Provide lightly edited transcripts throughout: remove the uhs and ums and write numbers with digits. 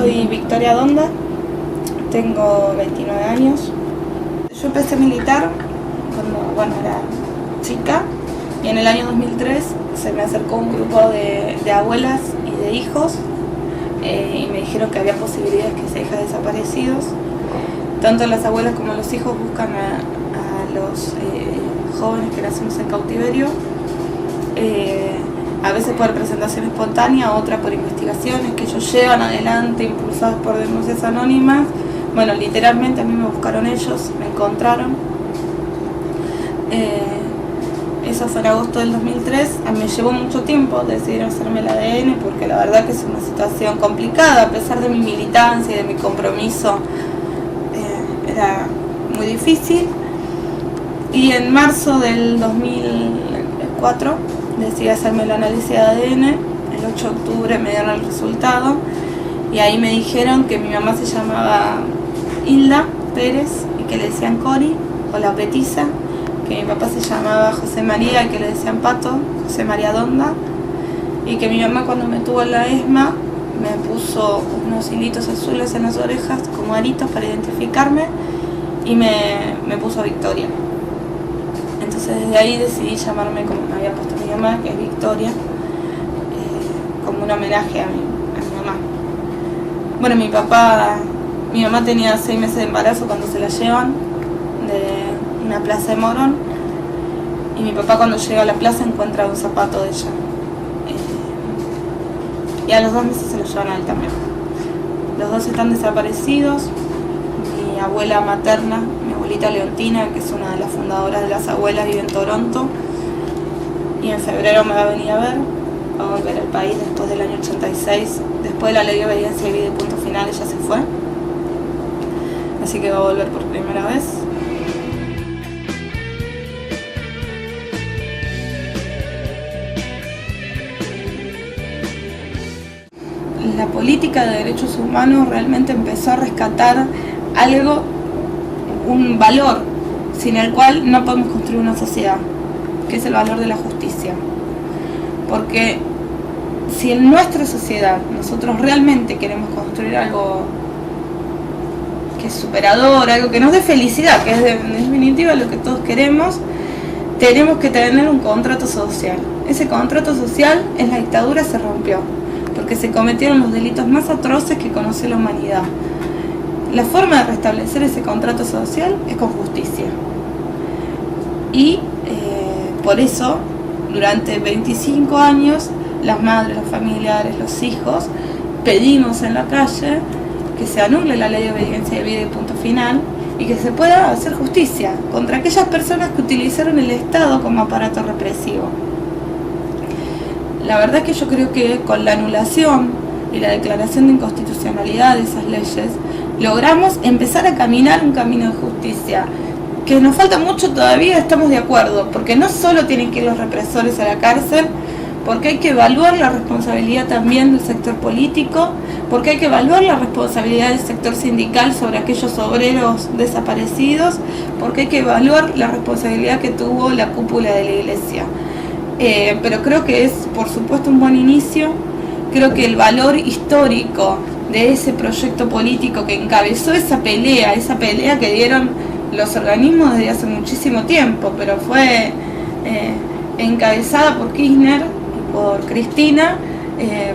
soy Victoria Donda, tengo 29 años. Yo empecé a militar cuando era chica y en el año 2003 se me acercó un grupo de abuelas y de hijos y me dijeron que había posibilidades que se dejen desaparecidos. Tanto las abuelas como los hijos buscan a los jóvenes que nacemos en cautiverio, a veces por presentación espontánea, otra por investigaciones que ellos llevan adelante, impulsadas por denuncias anónimas. Bueno, literalmente a mí me buscaron ellos, me encontraron. Eso fue en agosto del 2003. A mí me llevó mucho tiempo decidir hacerme el ADN porque la verdad que es una situación complicada, a pesar de mi militancia y de mi compromiso, era muy difícil. Y en marzo del 2004 decidí hacerme el análisis de ADN. El 8 de octubre me dieron el resultado y ahí me dijeron que mi mamá se llamaba Hilda Pérez y que le decían Cori o la petiza, que mi papá se llamaba José María y que le decían Pato, José María Donda, y que mi mamá cuando me tuvo en la ESMA me puso unos hilitos azules en las orejas como aritos para identificarme y me puso Victoria. Entonces desde ahí decidí llamarme como me había puesto mi mamá, que es Victoria, como un homenaje a mi mamá. Bueno, mi mamá tenía 6 meses de embarazo cuando se la llevan de una plaza de Morón y mi papá cuando llega a la plaza encuentra un zapato de ella y a los 2 meses se lo llevan a él también. Los dos están desaparecidos. Mi abuela materna, mi abuelita Leontina, que es una de las fundadoras de las abuelas, vive en Toronto y en febrero me va a venir a ver, va a volver al país después del año 86, después de la ley de obediencia y vida y punto final. Ella se fue, así que va a volver por primera vez. La política de derechos humanos realmente empezó a rescatar algo, un valor sin el cual no podemos construir una sociedad, que es el valor de la justicia. Porque si en nuestra sociedad nosotros realmente queremos construir algo que es superador, algo que nos dé felicidad, que es en definitiva lo que todos queremos, tenemos que tener un contrato social. Ese contrato social en la dictadura se rompió, porque se cometieron los delitos más atroces que conoce la humanidad. La forma de restablecer ese contrato social es con justicia. Y por eso, durante 25 años, las madres, los familiares, los hijos, pedimos en la calle que se anule la ley de obediencia de vida y punto final y que se pueda hacer justicia contra aquellas personas que utilizaron el Estado como aparato represivo. La verdad es que yo creo que con la anulación y la declaración de inconstitucionalidad de esas leyes logramos empezar a caminar un camino de justicia. Que nos falta mucho todavía, estamos de acuerdo, porque no solo tienen que ir los represores a la cárcel, porque hay que evaluar la responsabilidad también del sector político, porque hay que evaluar la responsabilidad del sector sindical sobre aquellos obreros desaparecidos, porque hay que evaluar la responsabilidad que tuvo la cúpula de la iglesia. Pero creo que es, por supuesto, un buen inicio. Creo que el valor histórico de ese proyecto político que encabezó esa pelea que dieron los organismos desde hace muchísimo tiempo, pero fue encabezada por Kirchner y por Cristina,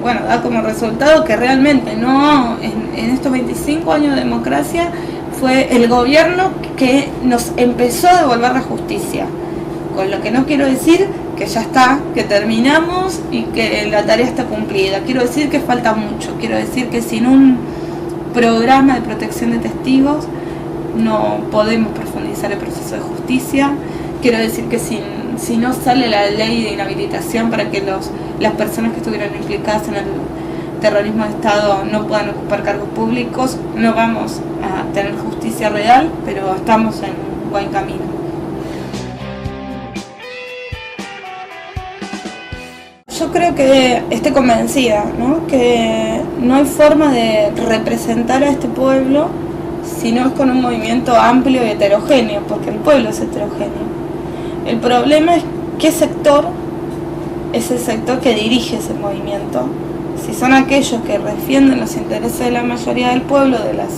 bueno, da como resultado que realmente no, en estos 25 años de democracia fue el gobierno que nos empezó a devolver la justicia. Con lo que no quiero decir que ya está, que terminamos y que la tarea está cumplida. Quiero decir que falta mucho. Quiero decir que sin un programa de protección de testigos no podemos profundizar el proceso de justicia. Quiero decir que si no sale la ley de inhabilitación para que las personas que estuvieran implicadas en el terrorismo de Estado no puedan ocupar cargos públicos, no vamos a tener justicia real, pero estamos en un buen camino. Yo creo que estoy convencida, ¿no? Que no hay forma de representar a este pueblo si no es con un movimiento amplio y heterogéneo, porque el pueblo es heterogéneo. El problema es qué sector es el sector que dirige ese movimiento, si son aquellos que defienden los intereses de la mayoría del pueblo, de las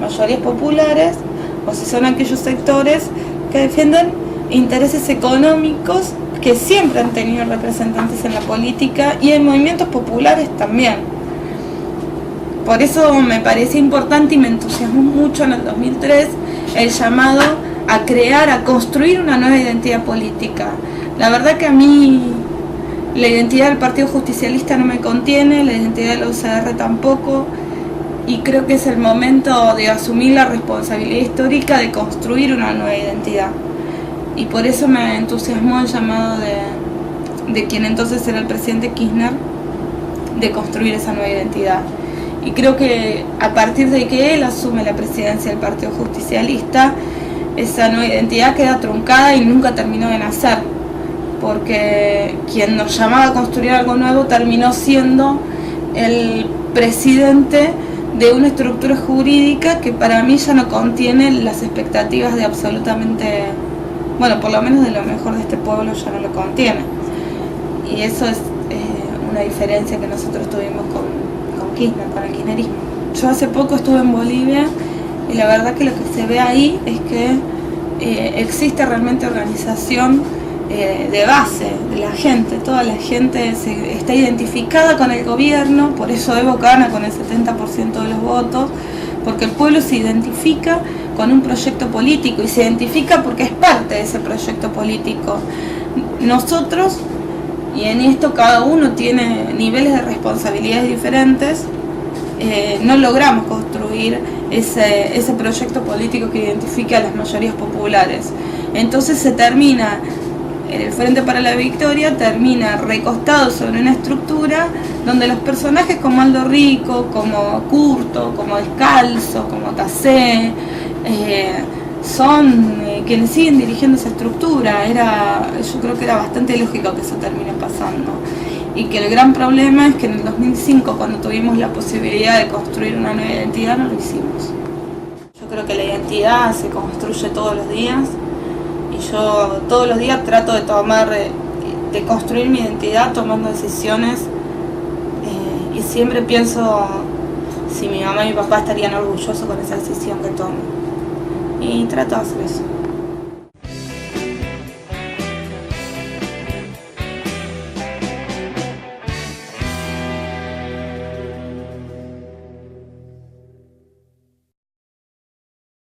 mayorías populares, o si son aquellos sectores que defienden intereses económicos que siempre han tenido representantes en la política y en movimientos populares también. Por eso me parecía importante y me entusiasmó mucho en el 2003 el llamado a crear, a construir una nueva identidad política. La verdad que a mí la identidad del Partido Justicialista no me contiene, la identidad de la UCR tampoco, y creo que es el momento de asumir la responsabilidad histórica de construir una nueva identidad. Y por eso me entusiasmó el llamado de quien entonces era el presidente Kirchner, de construir esa nueva identidad. Y creo que a partir de que él asume la presidencia del Partido Justicialista, esa nueva identidad queda truncada y nunca terminó de nacer, porque quien nos llamaba a construir algo nuevo terminó siendo el presidente de una estructura jurídica que para mí ya no contiene las expectativas de absolutamente, bueno, por lo menos de lo mejor de este pueblo ya no lo contiene. Y eso es una diferencia que nosotros tuvimos con Kirchner, con el kirchnerismo. Yo hace poco estuve en Bolivia y la verdad que lo que se ve ahí es que existe realmente organización de base de la gente. Toda la gente está identificada con el gobierno, por eso Evo gana con el 70% de los votos, porque el pueblo se identifica con un proyecto político y se identifica porque es parte de ese proyecto político. Nosotros, y en esto cada uno tiene niveles de responsabilidades diferentes, no logramos construir ese proyecto político que identifique a las mayorías populares. Entonces se termina, el Frente para la Victoria termina recostado sobre una estructura donde los personajes como Aldo Rico, como Curto, como Descalzo, como Tassé, son quienes siguen dirigiendo esa estructura. Yo creo que era bastante lógico que eso termine pasando. Y que el gran problema es que en el 2005, cuando tuvimos la posibilidad de construir una nueva identidad, no lo hicimos. Yo creo que la identidad se construye todos los días, y yo todos los días trato de construir mi identidad tomando decisiones, y siempre pienso si mi mamá y mi papá estarían orgullosos con esa decisión que tomo. Y trato de hacer eso.